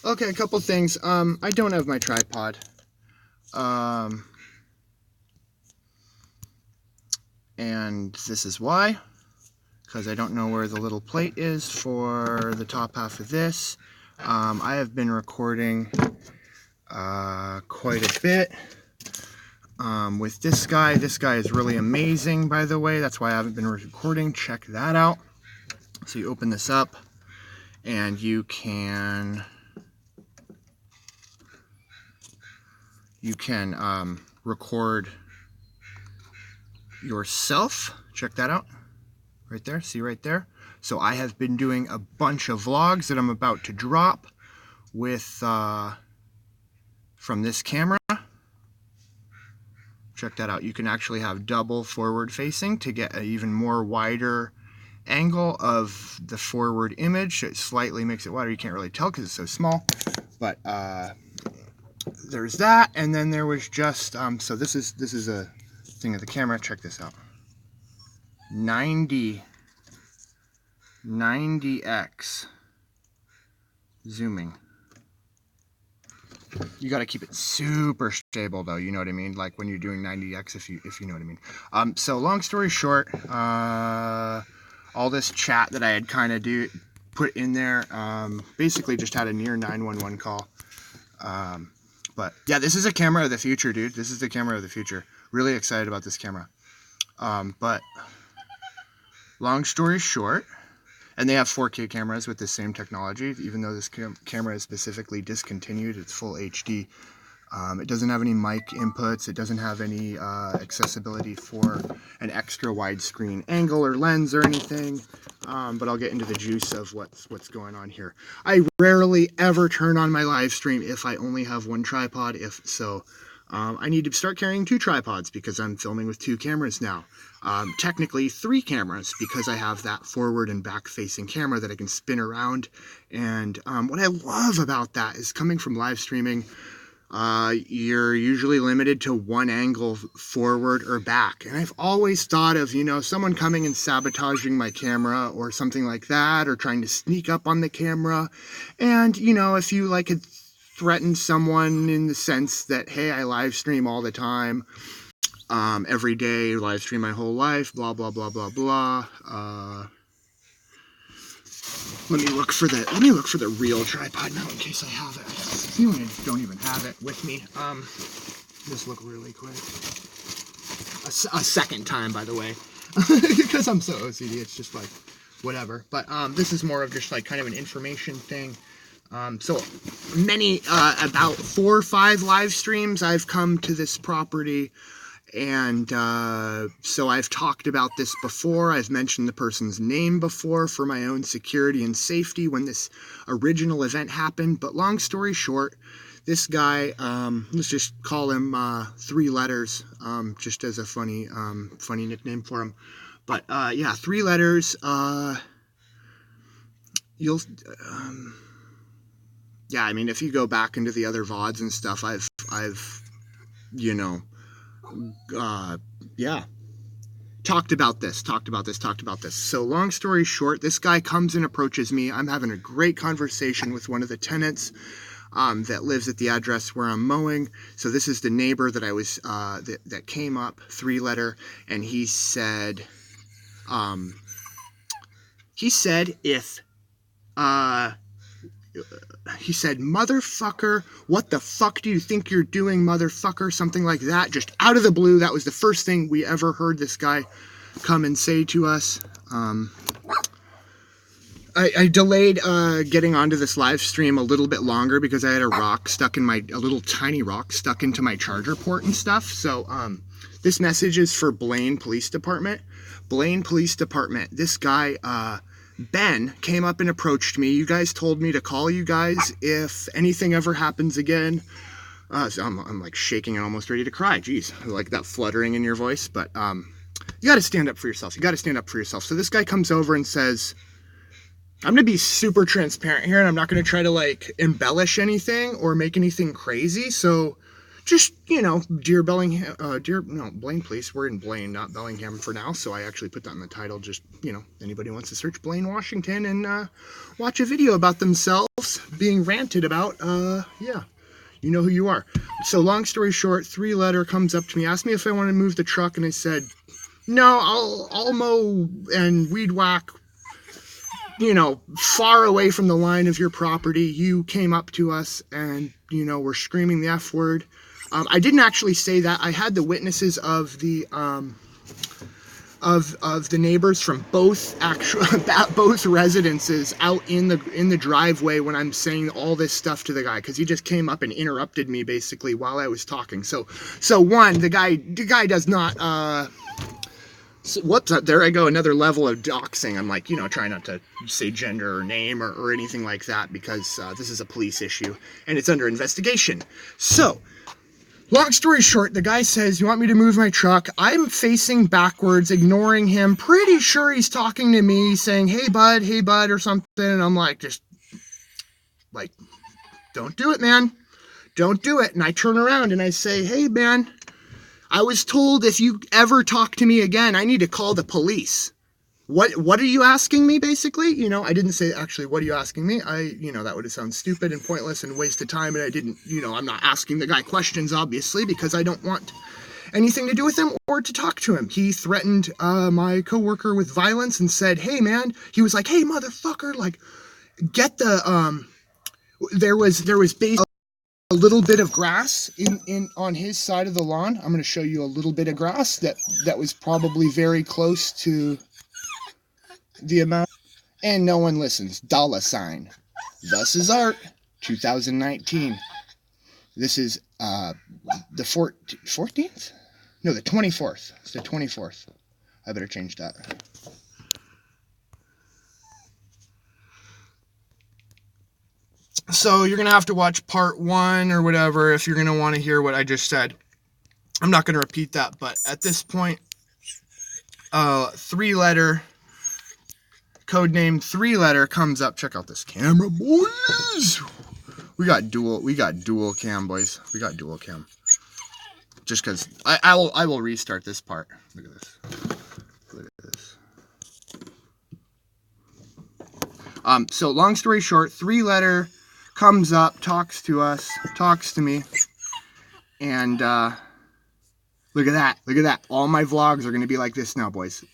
Okay, a couple things. I don't have my tripod. And this is why. Because I don't know where the little plate is for the top half of this. I have been recording quite a bit with this guy. This guy is really amazing, by the way. That's why I haven't been recording. Check that out. So you open this up and you can record yourself. Check that out. Right there, see right there? So I have been doing a bunch of vlogs that I'm about to drop with from this camera. Check that out. You can actually have double forward facing to get an even more wider angle of the forward image. It slightly makes it wider. You can't really tell because it's so small. But there's that, and then there was just so this is a thing of the camera. Check this out. 90x zooming. You got to keep it super stable though, you know what I mean, like when you're doing 90x, if you know what I mean. So long story short, all this chat that I had kind of put in there, basically just had a near 911 call. But yeah, this is a camera of the future, dude. This is the camera of the future. Really excited about this camera. But long story short, and they have 4K cameras with the same technology, even though this camera is specifically discontinued. It's full HD. It doesn't have any mic inputs. It doesn't have any accessibility for an extra widescreen angle or lens or anything. But I'll get into the juice of what's going on here. I rarely ever turn on my live stream if I only have one tripod. If so, I need to start carrying 2 tripods because I'm filming with 2 cameras now. Technically 3 cameras because I have that forward and back facing camera that I can spin around. And what I love about that is coming from live streaming, you're usually limited to one angle, forward or back. And I've always thought of, you know, someone coming and sabotaging my camera or something like that, or trying to sneak up on the camera. And, you know, if you like had threatened someone in the sense that, hey, I live stream all the time, every day, live stream my whole life, blah, blah, blah, blah, blah. Let me look for the real tripod now in case I have it. I feel I don't even have it with me. Just look really quick. A second time, by the way, because I'm so OCD. It's just like whatever. But this is more of just like kind of an information thing. So many, about 4 or 5 live streams, I've come to this property. And so I've talked about this before. I've mentioned the person's name before for my own security and safety when this original event happened. But long story short, this guy, let's just call him 3 letters, just as a funny nickname for him. But yeah, 3 letters. Yeah, I mean, if you go back into the other VODs and stuff, I've you know, yeah, talked about this. So long story short, this guy comes and approaches me. I'm having a great conversation with one of the tenants that lives at the address where I'm mowing. So this is the neighbor that I was that came up, 3 letter, and he said he said, motherfucker, what the fuck do you think you're doing, motherfucker? Something like that, just out of the blue. That was the first thing we ever heard this guy come and say to us. I delayed getting onto this live stream a little bit longer because I had a little tiny rock stuck into my charger port and stuff. So this message is for Blaine Police Department. Blaine Police Department, this guy, Ben, came up and approached me. You guys told me to call you guys if anything ever happens again. So I'm like shaking and almost ready to cry. Jeez, like that fluttering in your voice. But you got to stand up for yourself. So this guy comes over and says, I'm going to be super transparent here, and I'm not going to try to like embellish anything or make anything crazy. So just, you know, dear Bellingham, Blaine Police. We're in Blaine, not Bellingham for now, so I actually put that in the title. Just, you know, anybody wants to search Blaine, Washington, and watch a video about themselves being ranted about, yeah, you know who you are. So long story short, 3-letter comes up to me, asked me if I want to move the truck, and I said, no, I'll mow and weed whack, you know, far away from the line of your property. You came up to us and, you know, were screaming the F word. I didn't actually say that. I had the witnesses of the of the neighbors from both both residences out in the driveway when I'm saying all this stuff to the guy, because he just came up and interrupted me basically while I was talking. So one, the guy does not. So, whoops, there I go, another level of doxing. I'm like, you know, trying not to say gender or name or anything like that, because this is a police issue and it's under investigation. So long story short, the guy says, you want me to move my truck? I'm facing backwards, ignoring him. Pretty sure he's talking to me, saying, hey bud, or something. And I'm like, just like, don't do it, man. Don't do it. And I turn around and I say, hey man, I was told if you ever talk to me again, I need to call the police. What are you asking me, basically? You know, I didn't say, actually, what are you asking me? You know, that would have sounded stupid and pointless and waste of time, and I didn't, you know, I'm not asking the guy questions, obviously, because I don't want anything to do with him or to talk to him. He threatened my coworker with violence and said, hey, man, he was like, hey, motherfucker, like, get the, there was basically a little bit of grass in on his side of the lawn. I'm going to show you a little bit of grass that was probably very close to the amount, and no one listens. $. Thus is art. 2019. This is the 14th? No, the 24th. It's the 24th. I better change that. So you're going to have to watch part 1 or whatever if you're going to want to hear what I just said. I'm not going to repeat that, but at this point, 3-letter, codename 3-letter comes up. Check out this camera, boys. We got dual cam, boys. We got dual cam. Just because I will restart this part. Look at this. Look at this. So long story short, 3-letter comes up, talks to us, talks to me, and look at that. Look at that. All my vlogs are going to be like this now, boys.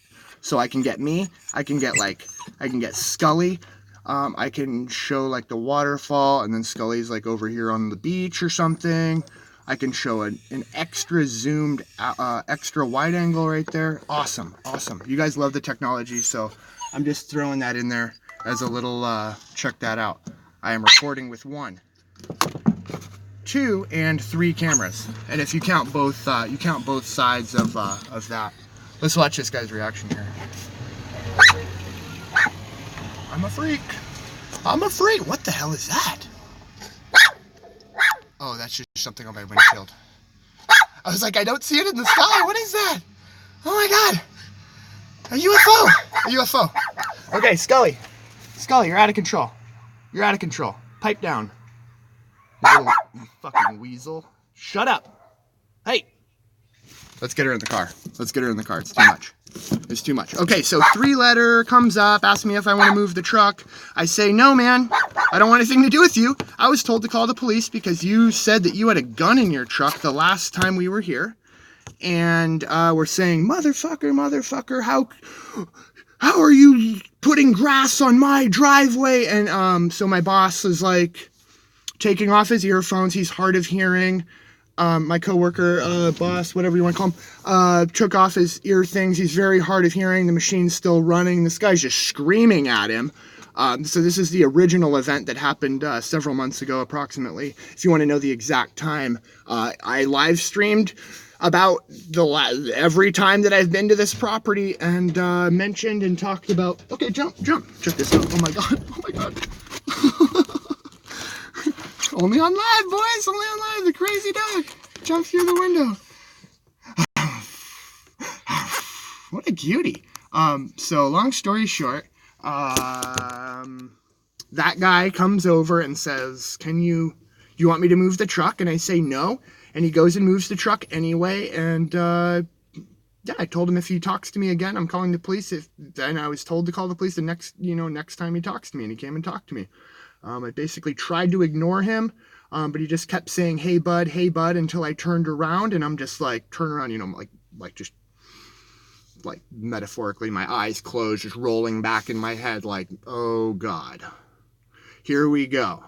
So I can get me, I can get Skully, I can show like the waterfall, and then Skully's like over here on the beach or something. I can show an extra zoomed, extra wide angle right there. Awesome, awesome. You guys love the technology, so I'm just throwing that in there as a little, check that out. I am recording with 1, 2, and 3 cameras. And if you count both sides of that. Let's watch this guy's reaction here. I'm a freak. I'm a freak. What the hell is that? Oh, that's just something on my windshield. I was like, I don't see it in the sky. What is that? Oh my God. A UFO. A UFO. Okay, Skully. Skully, you're out of control. You're out of control. Pipe down. You little fucking weasel. Shut up. Hey. Let's get her in the car. Let's get her in the car. It's too much. It's too much. Okay, so 3-letter comes up, asks me if I want to move the truck. I say, no, man. I don't want anything to do with you. I was told to call the police because you said that you had a gun in your truck the last time we were here. And we're saying, motherfucker, how are you putting grass on my driveway? And so my boss is like taking off his earphones. He's hard of hearing. My coworker, boss, whatever you want to call him, took off his ear things. He's very hard of hearing. The machine's still running. This guy's just screaming at him. So this is the original event that happened several months ago, approximately. If you want to know the exact time, I live streamed about every time that I've been to this property and mentioned and talked about. Okay, jump. Check this out. Oh my God. Oh my God. Only on live, boys. Only on live. The crazy dog jumped through the window. What a cutie. So long story short, that guy comes over and says, you want me to move the truck? And I say no. And he goes and moves the truck anyway. And yeah, I told him if he talks to me again, I'm calling the police. Then I was told to call the police the next time he talks to me, and he came and talked to me. I basically tried to ignore him, but he just kept saying, hey bud, until I turned around, and I'm just like, turn around, just like metaphorically, my eyes closed, just rolling back in my head like, oh God, here we go.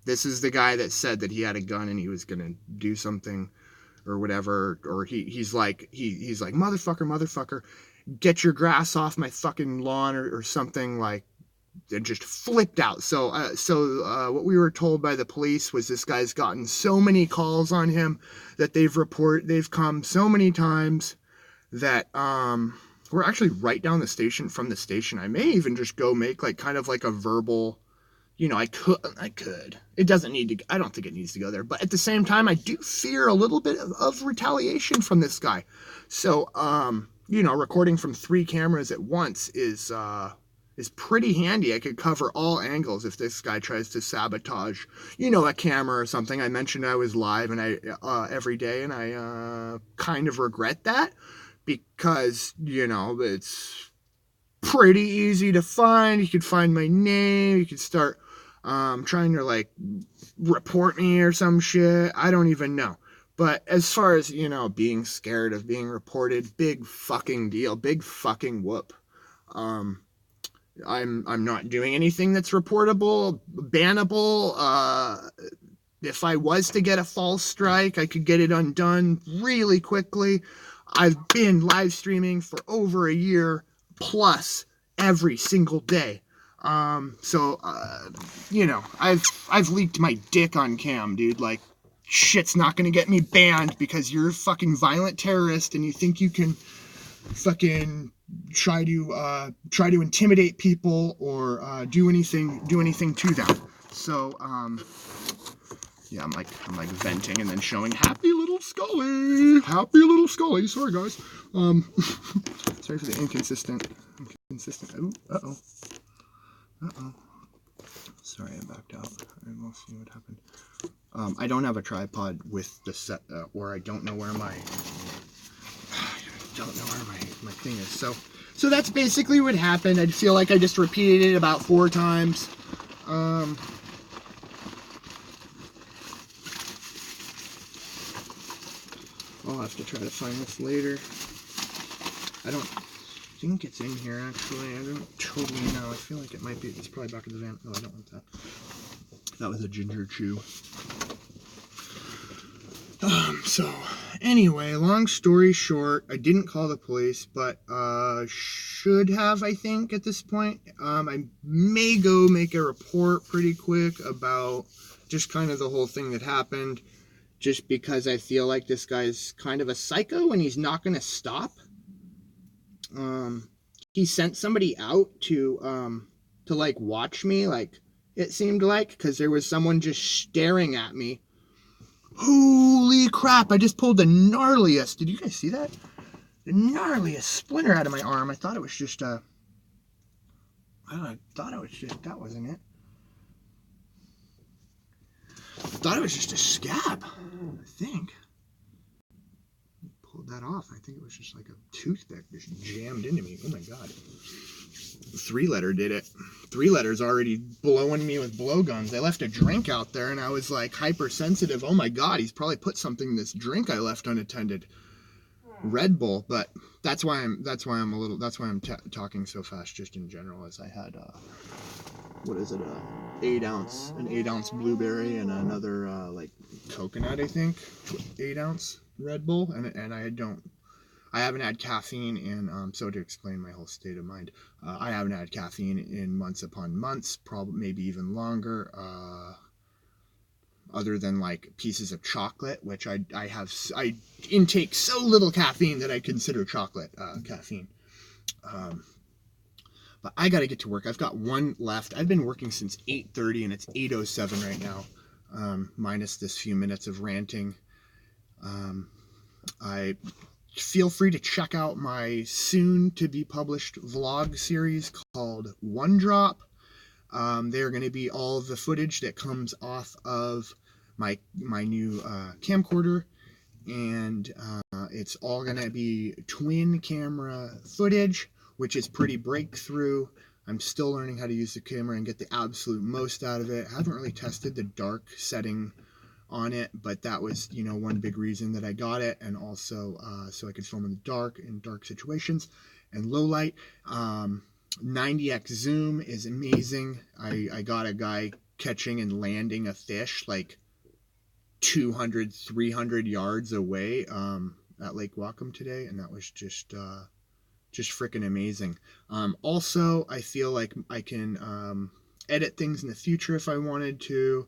This is the guy that said that he had a gun and he was going to do something or whatever, or he's like, motherfucker, get your grass off my fucking lawn or something, like, and just flipped out. So what we were told by the police was this guy's gotten so many calls on him that they've come so many times that we're actually right down the station from the station. I may even just go make like kind of like a verbal, I could. It doesn't need to, I don't think it needs to go there. But at the same time, I do fear a little bit of retaliation from this guy. So, recording from 3 cameras at once is pretty handy. I could cover all angles if this guy tries to sabotage, a camera or something. I mentioned I was live and every day, and I kind of regret that because, it's pretty easy to find. You could find my name. You could start trying to like report me or some shit. I don't even know. But as far as, being scared of being reported, big fucking deal, big fucking whoop. I'm not doing anything that's reportable, bannable. If I was to get a false strike, I could get it undone really quickly. I've been live streaming for over a year plus every single day. So I've leaked my dick on cam, dude. Like, shit's not gonna get me banned because you're a fucking violent terrorist and you think you can fucking try to intimidate people or do anything to them. So yeah, I'm like venting and then showing happy little Skully. Sorry guys. Sorry for the inconsistent. Ooh, uh-oh. Sorry, I backed out. We'll see what happened. I don't have a tripod with the set, or I don't know where my thing is. So that's basically what happened. I feel like I just repeated it about 4 times. I'll have to try to find this later. I don't think it's in here, actually. I don't totally know. I feel like it might be. It's probably back in the van. Oh, I don't want that. That was a ginger chew. So, anyway, long story short, I didn't call the police, but should have, I think, at this point. I may go make a report pretty quick about just kind of the whole thing that happened, just because I feel like this guy's kind of a psycho and he's not going to stop. He sent somebody out to like watch me, like it seemed like, because there was someone just staring at me. Holy crap, I just pulled the gnarliest. Did you guys see that? The gnarliest splinter out of my arm. I thought it was just that wasn't it. I thought it was just a scab, I think. Pulled that off. I think it was just like a toothpick just jammed into me. Oh my god. 3-letter did it. 3-letter's already blowing me with blowguns. I left a drink out there and I was like hypersensitive. Oh my god, he's probably put something in this drink I left unattended. Red Bull, but that's why I'm talking so fast just in general, as I had an 8-ounce blueberry and another like coconut, I think, 8-ounce Red Bull, and I haven't had caffeine in, so to explain my whole state of mind, I haven't had caffeine in months upon months, probably maybe even longer, other than like pieces of chocolate, which I intake so little caffeine that I consider chocolate caffeine. But I gotta get to work. I've got one left. I've been working since 8:30 and it's 8:07 right now, minus this few minutes of ranting. I feel free to check out my soon to be published vlog series called One Drop. They're going to be all of the footage that comes off of my new camcorder, and it's all gonna be twin camera footage, which is pretty breakthrough. I'm still learning how to use the camera and get the absolute most out of it. I haven't really tested the dark setting on it, but that was, you know, one big reason that I got it, and also so I could film in dark situations and low light. 90x zoom is amazing. I got a guy catching and landing a fish like 200, 300 yards away at Lake Whatcom today, and that was just freaking amazing. Also, I feel like I can edit things in the future if I wanted to.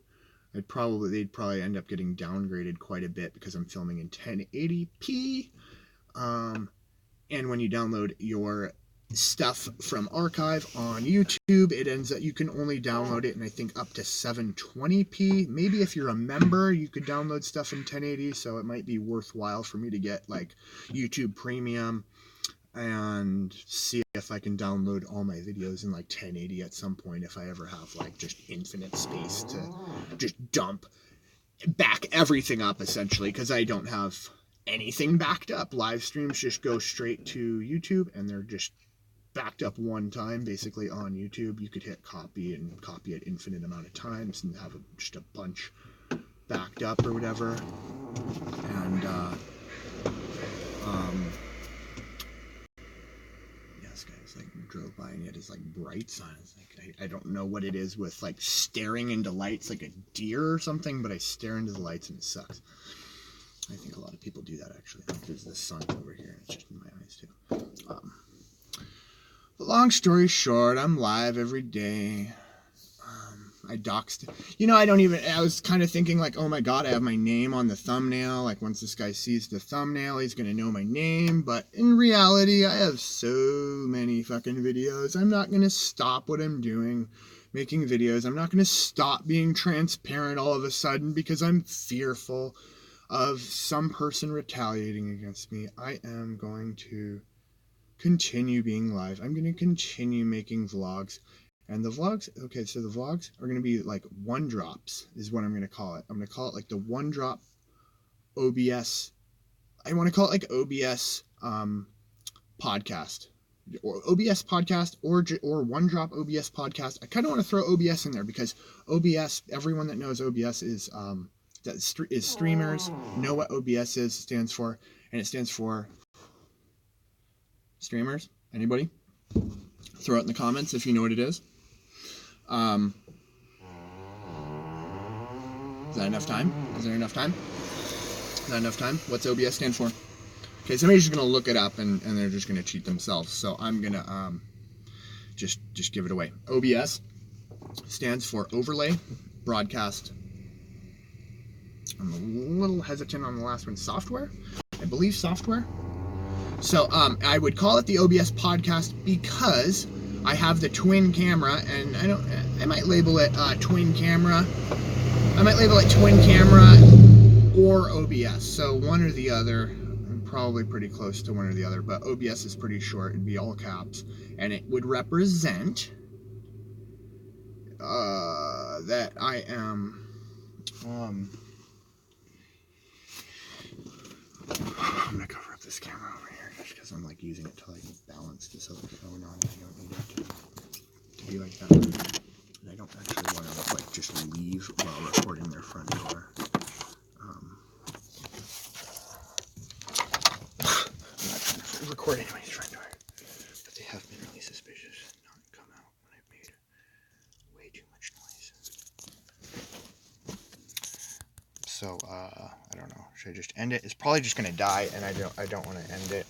They'd probably end up getting downgraded quite a bit because I'm filming in 1080p. And when you download your stuff from archive on YouTube, it ends up, you can only download it in, I think, up to 720p. Maybe if you're a member, you could download stuff in 1080, so it might be worthwhile for me to get like YouTube Premium and see if I can download all my videos in like 1080 at some point, if I ever have like just infinite space to just dump back everything up, essentially, because I don't have anything backed up. Live streams just go straight to YouTube, and they're just backed up one time, basically, on YouTube. You could hit copy and copy it infinite amount of times and have just a bunch backed up or whatever. And yes, guys, like, drove by and it is like bright sign. It's like I don't know what it is with like staring into lights like a deer or something, but I stare into the lights and it sucks. I think a lot of people do that, actually. Like, there's the sun over here, and it's just in my eyes too. But long story short, I'm live every day. I doxed. You know, I was kind of thinking like, oh my god, I have my name on the thumbnail. Like, once this guy sees the thumbnail, he's going to know my name. But in reality, I have so many fucking videos. I'm not going to stop what I'm doing, making videos. I'm not going to stop being transparent all of a sudden because I'm fearful of some person retaliating against me. I am going to continue being live. I'm going to continue making vlogs. And the vlogs, okay, so the vlogs are going to be like one drops is what I'm going to call it. I'm going to call it like the one drop OBS. I want to call it like OBS podcast, or OBS podcast, or one drop OBS podcast. I kind of want to throw OBS in there because OBS, everyone that knows OBS is streamers know what OBS stands for, and it stands for streamers. Anybody? Throw it in the comments if you know what it is. Is that enough time? Is there enough time? Is that enough time? What's OBS stand for? Okay, somebody's just gonna look it up and they're just gonna cheat themselves. So I'm gonna just give it away. OBS stands for Overlay Broadcast. I'm a little hesitant on the last one. Software? I believe software. So I would call it the OBS podcast because I have the twin camera, and I might label it twin camera. I might label it twin camera or OBS. So one or the other. I'm probably pretty close to one or the other, but OBS is pretty short. It'd be all caps, and it would represent that I am. I'm gonna cover up this camera over here just because I'm like using it to like balance this other phone on. I don't need it to be like that. And I don't actually want to like just leave while recording their front door. I'm not trying to record anybody's front door, but they have been really suspicious and not come out when I've made way too much noise. So I don't know. Should I just end it? It's probably just gonna die, and I don't want to end it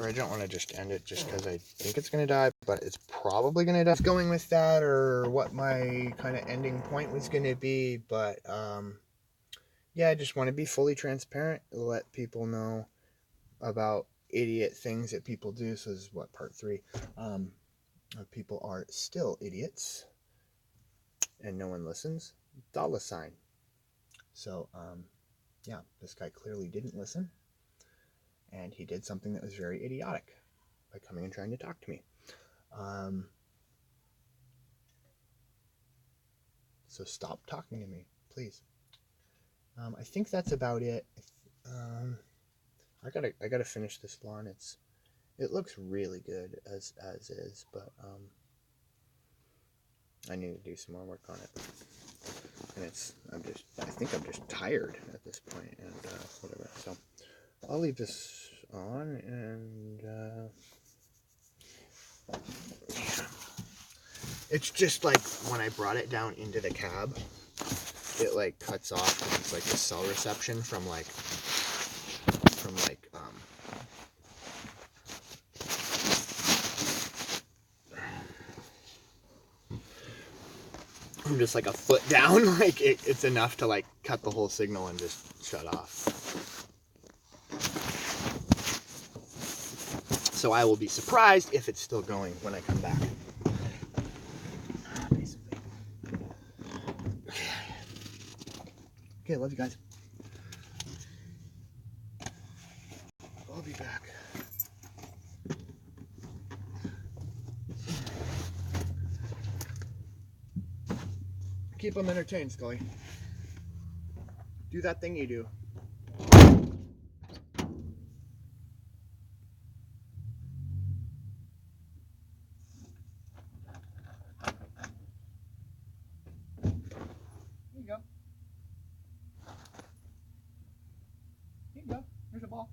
I don't want to just end it just because I think it's gonna die, but it's probably gonna die. Going with that, or what my kind of ending point was gonna be, but yeah, I just want to be fully transparent, let people know about idiot things that people do. So this is what, part 3. People are still idiots, and no one listens. $sign. So yeah, this guy clearly didn't listen, and he did something that was very idiotic by coming and trying to talk to me. So stop talking to me, please. I think that's about it. I gotta finish this lawn. It looks really good as is, but I need to do some more work on it. And I think I'm just tired at this point, and whatever. So I'll leave this on, and yeah. It's just like when I brought it down into the cab, it like cuts off, and it's like the cell reception from from just like a foot down. Like it's enough to like cut the whole signal and just shut off. So I will be surprised if it's still going when I come back. Basically. Okay, love you guys. I'll be back. Keep them entertained, Scully. Do that thing you do. Here you go. Here you go. Here's a ball.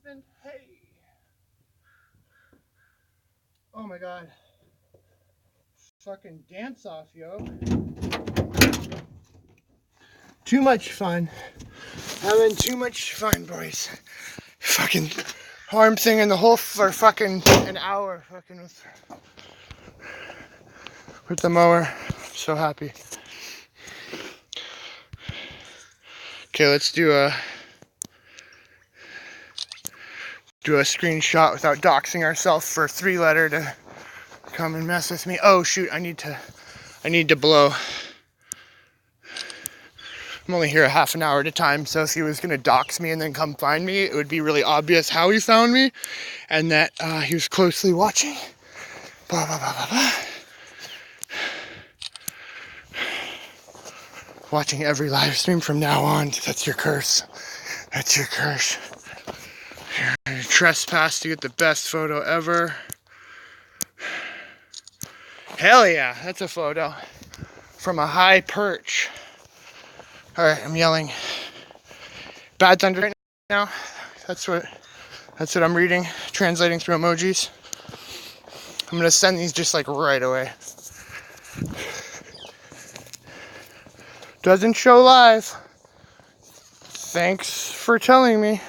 husband. Hey. Oh my god. Fucking dance off, yo. Too much fun. Having too much fun, boys. Fucking arm thing in the hole for fucking an hour. Fucking with the mower. So happy. Okay, let's do a screenshot without doxing ourselves for 3-letter to come and mess with me. Oh shoot, I need to blow. I'm only here a half an hour at a time, so if he was gonna dox me and then come find me, it would be really obvious how he found me and that he was closely watching. Blah blah blah blah blah. Watching every live stream from now on. That's your curse. That's your curse. You're trespass to get the best photo ever. Hell yeah, that's a photo from a high perch. All right, I'm yelling. Bad thunder right now. That's what I'm reading, translating through emojis. I'm gonna send these just like right away. Doesn't show live. Thanks for telling me.